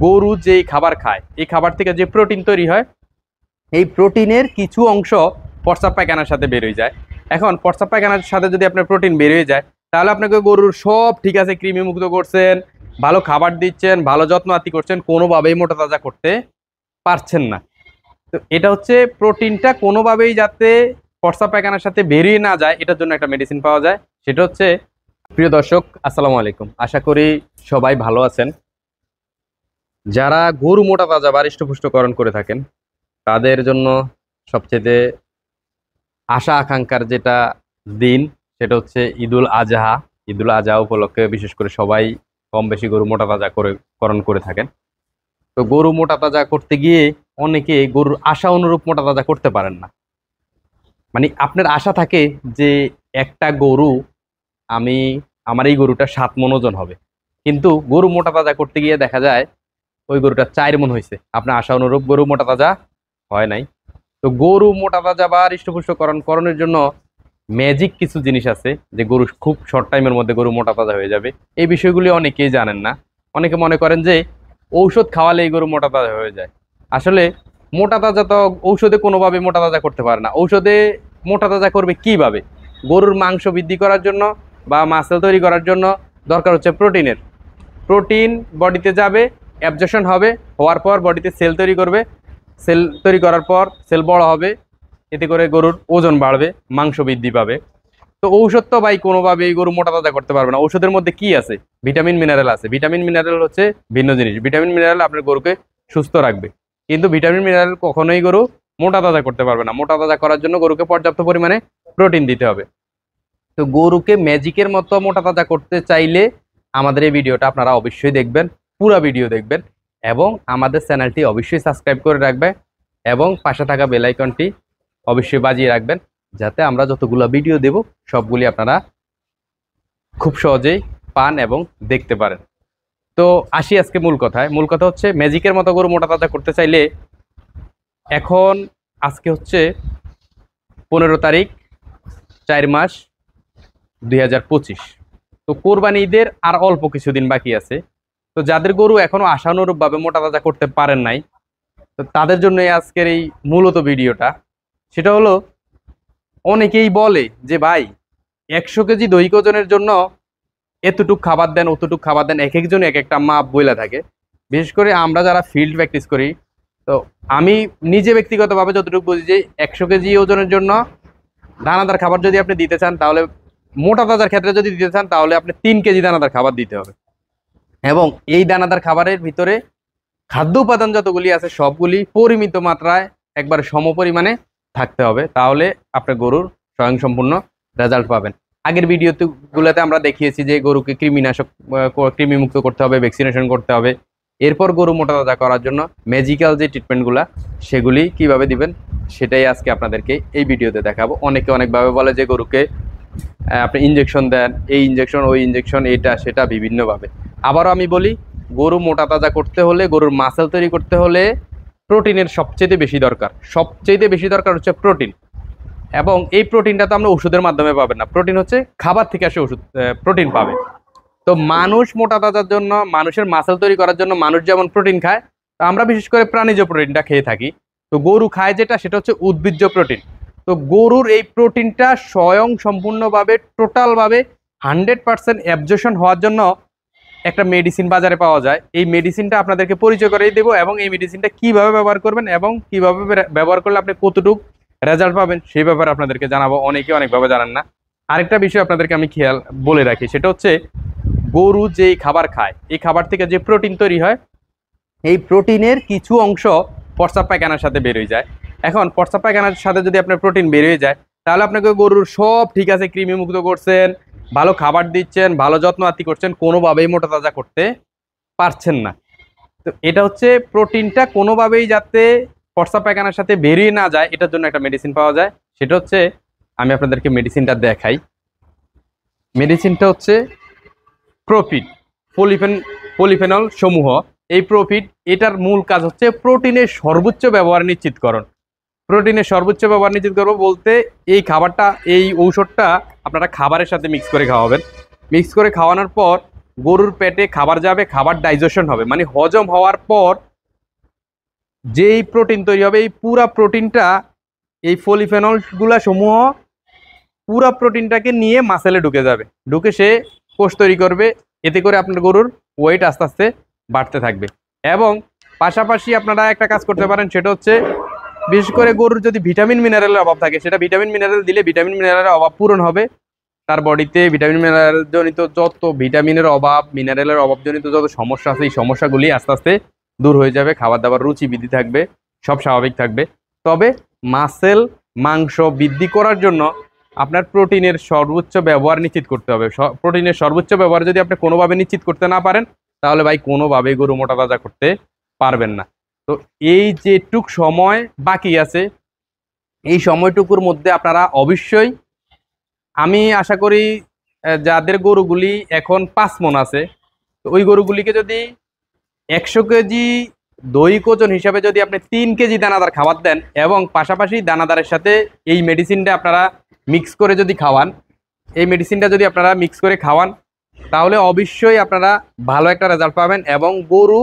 গরু যেই খাবার খায় এই খাবার থেকে যে প্রোটিন তৈরি হয়, এই প্রোটিনের কিছু অংশ প্রস্রাব পায়খানার সাথে বের হয়ে যায়। এখন প্রস্রাব পায়খানার সাথে যদি আপনার প্রোটিন বের হয়ে যায়, তাহলে আপনাকে গরুর সব ঠিক আছে, কৃমি মুক্ত করছেন, ভালো খাবার দিচ্ছেন, ভালো যত্ন আত্তি করছেন, কোনোভাবেই মোটা তাজা করতে পারছেন না। তো এটা হচ্ছে প্রোটিনটা কোনোভাবেই যাতে প্রস্রাব পায়খানার সাথে বেরিয়ে না যায়, এটার জন্য একটা মেডিসিন পাওয়া যায়। সেটা হচ্ছে, প্রিয় দর্শক আসসালামু আলাইকুম, আশা করি সবাই ভালো আছেন। যারা গরু মোটা তাজা বা হৃষ্টপুষ্টকরণ করে থাকেন তাদের জন্য সবচেয়ে আশা আকাঙ্ক্ষার যেটা দিন, সেটা হচ্ছে ঈদুল আজহা। ঈদুল আজহা উপলক্ষে বিশেষ করে সবাই কম বেশি গরু মোটা তাজা করণ করে থাকেন। তো গরু মোটা তাজা করতে গিয়ে অনেকে গরুর আশা অনুরূপ মোটা তাজা করতে পারেন না। মানে আপনার আশা থাকে যে একটা গরু, আমার এই গরুটা 7 মণ ওজন হবে, কিন্তু গরু মোটা তাজা করতে গিয়ে দেখা যায় ওই গরুটা 4 মণ হয়েছে। আপনার আশা অনুরূপ গরু মোটা তাজা হয় নাই। তো গরু মোটা তাজা বা হৃষ্টপুষ্টকরণের জন্য ম্যাজিক কিছু জিনিস আছে, যে গরু খুব শর্ট টাইমের মধ্যে গরু মোটা তাজা হয়ে যাবে। এই বিষয়গুলি অনেকেই জানেন না। অনেকে মনে করেন যে ঔষধ খাওয়ালে এই গরু মোটা তাজা হয়ে যায়। আসলে মোটা তাজা তো ঔষধে কোনোভাবে মোটা তাজা করতে পারে না। ঔষধে মোটা তাজা করবে কিভাবে? গরুর মাংস বৃদ্ধি করার জন্য বা মাসেল তৈরি করার জন্য দরকার হচ্ছে প্রোটিনের। প্রোটিন বডিতে যাবে, অ্যাবজর্পশন হবে, হওয়ার পর বডিতে সেল তৈরি করবে, সেল তৈরি করার পর সেল বড় হবে, এতে করে গরুর ওজন বাড়বে, মাংস বৃদ্ধি পাবে। তো ঔষধ তো ভাই কোনোভাবে এই গরু মোটা তাজা করতে পারবে না। ঔষধের মধ্যে কি আছে? ভিটামিন মিনারেল আছে। ভিটামিন মিনারেল হচ্ছে ভিন্ন জিনিস। ভিটামিন মিনারেল আপনার গরুকে সুস্থ রাখবে, কিন্তু ভিটামিন মিনারেল কখনোই গরু মোটা তাজা করতে পারবে না। মোটা তাজা করার জন্য গরুকে পর্যাপ্ত পরিমাণে প্রোটিন দিতে হবে। তো গরুকে ম্যাজিকের মতো মোটা তাজা করতে চাইলে আমাদের এই ভিডিওটা আপনারা অবশ্যই দেখবেন, পুরো ভিডিও দেখবেন, এবং আমাদের চ্যানেলটি অবশ্যই সাবস্ক্রাইব করে রাখবেন, এবং পাশে থাকা বেল আইকনটি অবশ্যই বাজিয়ে রাখবেন, যাতে আমরা যতগুলো ভিডিও দেব সবগুলি আপনারা খুব সহজেই পান এবং দেখতে পারেন। তো আসি আজকে মূল কথায়। মূল কথা হচ্ছে, ম্যাজিকের মতো গরু মোটা তাজা করতে চাইলে এখন আজকে হচ্ছে 15 তারিখ 4 মাস 2025। তো কোরবানি ঈদের আর অল্প কিছুদিন বাকি আছে। তো যাদের গরু এখনো আশানুরূপভাবে মোটা তাজা করতে পারেন নাই, তো তাদের জন্য আজকের এই মূলত ভিডিওটা। সেটা হলো, অনেকেই বলে যে ভাই 100 কেজি দৈহিক ওজনের জন্য এতটুক খাবার দেন, অতটুক খাবার দেন, এক একজন এক একটা মাপ বইলা থাকে। বিশেষ করে আমরা যারা ফিল্ড প্র্যাকটিস করি, তো আমি নিজে ব্যক্তিগতভাবে যতটুকু বুঝি যে 100 কেজি ওজনের জন্য দানাদার খাবার যদি আপনি দিতে চান, তাহলে মোটা তাজার ক্ষেত্রে যদি দিতে চান, তাহলে আপনি 3 কেজি দানাদার খাবার দিতে হবে। এবং এই দানাদার খাবারের ভিতরে খাদ্য উপাদান যতগুলি আছে সবগুলি পরিমিত মাত্রায় একবার সম পরিমাণে থাকতে হবে, তাহলে আপনার গরুর স্বয়ংসম্পূর্ণ রেজাল্ট পাবেন। আগের ভিডিওগুলোতে আমরা দেখিয়েছি যে গরুকে কৃমিমুক্ত করতে হবে, ভ্যাকসিনেশন করতে হবে। এরপর গরু মোটা তাজা করার জন্য ম্যাজিক্যাল যে ট্রিটমেন্টগুলো সেগুলি কিভাবে দিবেন সেটাই আজকে আপনাদেরকে এই ভিডিওতে দেখাবো। অনেকে অনেকভাবে বলে যে গরুকে আপনি ইঞ্জেকশন দেন, এই ইঞ্জেকশন ওই ইঞ্জেকশন, এটা সেটা বিভিন্নভাবে। আবারও আমি বলি, গরু মোটা তাজা করতে হলে, গরুর মাসেল তৈরি করতে হলে প্রোটিনের সবচেয়ে বেশি দরকার হচ্ছে প্রোটিন। এবং এই প্রোটিনটা তো আমরা ওষুধের মাধ্যমে পাবেন না। প্রোটিন হচ্ছে খাবার থেকে আসে প্রোটিন পাবে। তো মানুষ মোটা তাজার জন্য, মানুষের মাসেল তৈরি করার জন্য মানুষ যেমন প্রোটিন খায়, তো আমরা বিশেষ করে প্রাণীজ প্রোটিনটা খেয়ে থাকি। তো গরু খায় যেটা, সেটা হচ্ছে উদ্ভিজ্জ প্রোটিন। তো গরুর এই প্রোটিনটা স্বয়ং সম্পূর্ণভাবে টোটালভাবে 100% অ্যাবজর্পশন হওয়ার জন্য একটা মেডিসিন বাজারে পাওয়া যায়। এই মেডিসিনটা আপনাদেরকে পরিচয় করিয়ে দেবো, এবং এই মেডিসিনটা কিভাবে ব্যবহার করবেন এবং কিভাবে ব্যবহার করলে আপনি কতটুকু রেজাল্ট পাবেন সেই ব্যাপারে আপনাদেরকে জানাবো। অনেকে অনেকভাবে জানেন না। আরেকটা বিষয় আপনাদেরকে আমি বলে রাখি, সেটা হচ্ছে গরু যেই খাবার খায় এই খাবার থেকে যে প্রোটিন তৈরি হয়, এই প্রোটিনের কিছু অংশ প্রস্রাব পায়খানার সাথে বের হয়ে যায়। এখন প্রস্রাব পায়খানার সাথে যদি আপনার প্রোটিন বের হয়ে যায়, তাহলে আপনাকে গরুর সব ঠিক আছে, কৃমি মুক্ত করছেন, ভালো খাবার দিচ্ছেন, ভালো যত্ন আত্তি করছেন, কোনোভাবেই মোটা তাজা করতে পারছেন না। তো এটা হচ্ছে প্রোটিনটা কোনোভাবেই যাতে প্রস্রাব পায়খানার সাথে বেরিয়ে না যায়, এটার জন্য একটা মেডিসিন পাওয়া যায়। সেটা হচ্ছে, আমি আপনাদেরকে মেডিসিনটা দেখাই। মেডিসিনটা হচ্ছে প্রোফিট, পলিফেনল সমূহ। এই প্রোফিট, এটার মূল কাজ হচ্ছে প্রোটিনের সর্বোচ্চ ব্যবহার নিশ্চিতকরণ। প্রোটিনের সর্বোচ্চ ব্যবহার নিশ্চিত করবো বলতে, এই খাবারটা, এই ঔষধটা আপনারা খাবারের সাথে মিক্স করে খাওয়াবেন। মিক্স করে খাওয়ানোর পর গরুর পেটে খাবার যাবে, খাবার ডাইজেশন হবে, মানে হজম হওয়ার পর যেই প্রোটিন তৈরি হবে এই পুরা প্রোটিনটা, এই পলিফেনল গুলা সমূহ পুরা প্রোটিনটাকে নিয়ে মাসেলে ঢুকে যাবে, ঢুকে সে কোষ তৈরি করবে। এতে করে আপনার গরুর ওয়েট আস্তে আস্তে বাড়তে থাকবে। এবং পাশাপাশি আপনারা একটা কাজ করতে পারেন, সেটা হচ্ছে বিশেষ করে গরুর যদি ভিটামিন মিনারেলের অভাব থাকে, সেটা ভিটামিন মিনারেল দিলে ভিটামিন মিনারেলের অভাব পূরণ হবে। তার বডিতে ভিটামিন মিনারেল জনিত যত ভিটামিনের অভাব, মিনারেলের অভাব জনিত যত সমস্যা আছে, এই সমস্যাগুলি আস্তে আস্তে দূর হয়ে যাবে। খাবার দাবার রুচি বৃদ্ধি থাকবে, সব স্বাভাবিক থাকবে। তবে মাসেল মাংস বৃদ্ধি করার জন্য আপনার প্রোটিনের সর্বোচ্চ ব্যবহার নিশ্চিত করতে হবে। প্রোটিনের সর্বোচ্চ ব্যবহার যদি আপনি কোনোভাবে নিশ্চিত করতে না পারেন, তাহলে ভাই কোনোভাবেই গরু মোটা তাজা করতে পারবেন না। তো এই যেটুক সময় বাকি আছে, এই সময়টুকুর মধ্যে আপনারা অবশ্যই, আমি আশা করি যাদের গরুগুলি এখন 5 মণ আছে, তো ওই গরুগুলিকে যদি 100 কেজি দৈহিক ওজন হিসাবে যদি আপনি 3 কেজি দানাদার খাবার দেন, এবং পাশাপাশি দানাদারের সাথে এই মেডিসিনটা আপনারা মিক্স করে যদি খাওয়ান, এই মেডিসিনটা যদি আপনারা মিক্স করে খাওয়ান, তাহলে অবশ্যই আপনারা ভালো একটা রেজাল্ট পাবেন এবং গরু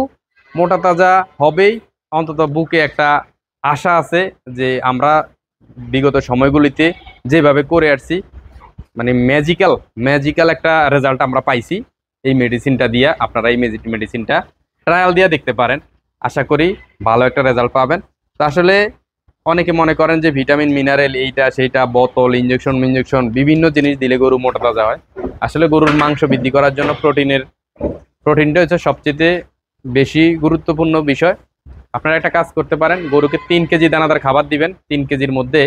মোটা তাজা হবেই। অন্তত বুকে একটা আশা আছে যে আমরা বিগত সময়গুলিতে যেভাবে করে আসছি, মানে ম্যাজিক্যাল একটা রেজাল্ট আমরা পাইছি এই মেডিসিনটা দিয়ে। আপনারা এই মেডিসিনটা ট্রায়াল দিয়ে দেখতে পারেন, আশা করি ভালো একটা রেজাল্ট পাবেন। তো আসলে অনেকে মনে করেন যে ভিটামিন মিনারেল এইটা সেইটা, বোতল, ইঞ্জেকশন বিভিন্ন জিনিস দিলে গরু মোটা তাজা হয়। আসলে গরুর মাংস বৃদ্ধি করার জন্য প্রোটিনটা হচ্ছে সবচেয়ে বেশি গুরুত্বপূর্ণ বিষয়। আপনারা একটা কাজ করতে পারেন, গরুকে 3 কেজি দানাদার খাবার দিবেন। 3 কেজির মধ্যে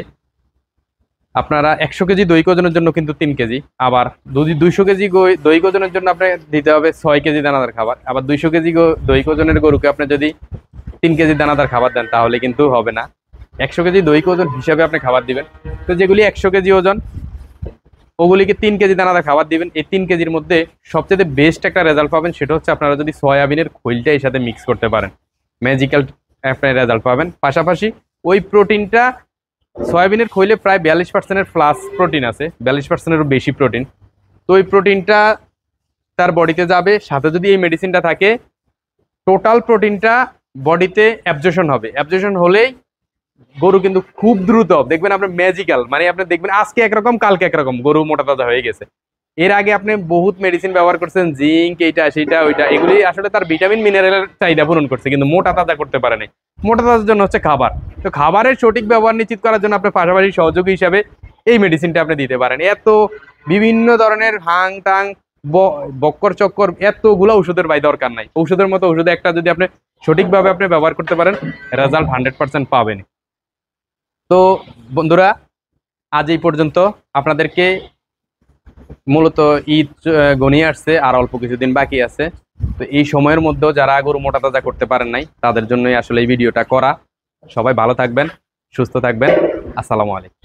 আপনারা 100 কেজি দৈহিক ওজনের জন্য কিন্তু 3 কেজি, আবার 200 কেজি দৈহিক ওজনের জন্য আপনাকে দিতে হবে 6 কেজি দানাদার খাবার। আবার 200 কেজি দৈহিক ওজনের গরুকে আপনি যদি 3 কেজি দানাদার খাবার দেন, তাহলে কিন্তু হবে না। 100 কেজি দৈহিক ওজন হিসাবে আপনি খাবার দিবেন। তো যেগুলি 100 কেজি ওজন, ওগুলিকে 3 কেজি দানাদার খাবার দিবেন। এই 3 কেজির মধ্যে সবচেয়ে বেস্ট একটা রেজাল্ট পাবেন, সেটা হচ্ছে আপনারা যদি সয়াবিনের খৈলটা এর সাথে মিক্স করতে পারেন, ম্যাজিক্যাল আপনার রেজাল্ট পাবেন। পাশাপাশি ওই প্রোটিনটা, সয়াবিনের খৈলে প্রায় 42% প্লাস প্রোটিন আছে, 42%-এরও বেশি প্রোটিন। তো ওই প্রোটিনটা তার বডিতে যাবে, সাথে যদি এই মেডিসিনটা থাকে, টোটাল প্রোটিনটা বডিতে অ্যাবজর্পশন হবে। অ্যাবজর্পশন হলেই গরু কিন্তু খুব দ্রুত দেখবেন আপনার ম্যাজিক্যাল, মানে আপনি দেখবেন আজকে একরকম কালকে একরকম গরু মোটা তাজা হয়ে গেছে। এর আগে আপনি বহুত মেডিসিন ব্যবহার করছেন, জিঙ্ক, এইটা সেইটা ওইটা, এগুলি আসলে তার ভিটামিন মিনারেলের চাহিদা পূরণ করছে, কিন্তু মোটা তাজা করতে পারে নাই। মোটা তাজার জন্য হচ্ছে খাবার। তো খাবারের সঠিক ব্যবহার নিশ্চিত করার জন্য আপনি পাশাপাশি সহযোগী হিসাবে এই মেডিসিনটা আপনি দিতে পারেন। এত বিভিন্ন ধরনের হাং টাং বক্কর চক্কর এতগুলো ওষুধের ভাই দরকার নাই। ঔষধের মতো ওষুধ একটা যদি আপনি সঠিকভাবে আপনি ব্যবহার করতে পারেন, রেজাল্ট 100% পাবেন। তো বন্ধুরা, আজ এই পর্যন্ত। আপনাদেরকে মূলত ঈদ ঘনিয়ে আসছে, আর অল্প কিছুদিন বাকি আছে। তো এই সময়ের মধ্যেও যারা গরু মোটা তাজা করতে পারেন নাই, তাদের জন্যই আসলে এই ভিডিওটা করা। সবাই ভালো থাকবেন, সুস্থ থাকবেন। আসসালামু আলাইকুম।